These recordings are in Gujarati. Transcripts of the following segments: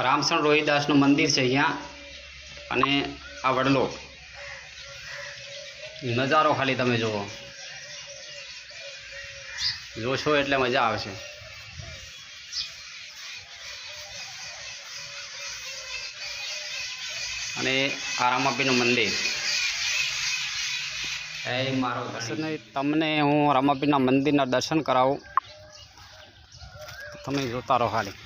રામસણ રોહિદાસનું મંદિર છે અહીંયા, અને આ વડલો નજારો ખાલી તમે જુઓ, જોશો એટલે મજા આવશે. અને આ રામાપીરનું મંદિર એ મારો તમને હું રામાપીરના મંદિરના દર્શન કરાવું, તમે જોતા રહો ખાલી.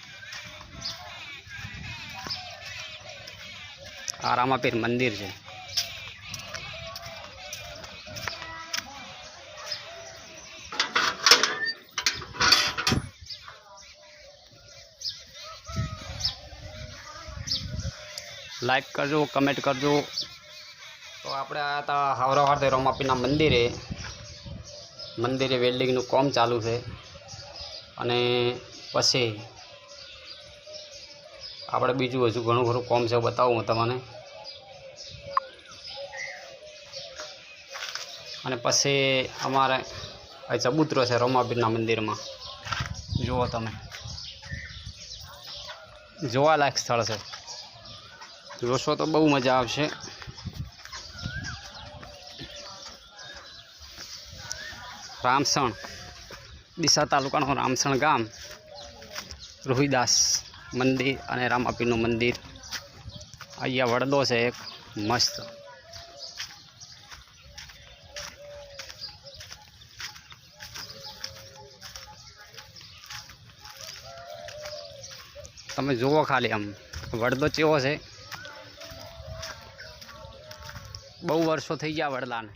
આ રામાપીર મંદિર છે. લાઈક કરજો, કમેન્ટ કરજો. તો આપણે આવ્યા હતા હાવરાવારથી રામાપીરના મંદિરે વેલ્ડિંગનું કામ ચાલુ છે, અને પછી આપણે બીજું હજુ ઘણું ખરું કામ છે બતાવું હું તમને. અને પછી અમારે આ ચબૂતરો છે રામાપીરના મંદિરમાં, જુઓ તમે, જોવાલાયક સ્થળ છે. જોશો તો બહુ મજા આવશે. રામસણ ડીસા તાલુકાનું રામસણ ગામ, રોહિદાસ મંદિર અને રામાપીરનું મંદિર. અહીંયા વડલો છે એક મસ્ત. તમે જુઓ ખાલી, આમ વડલો કેવો છે. બહુ વર્ષો થઈ ગયા વડલાને.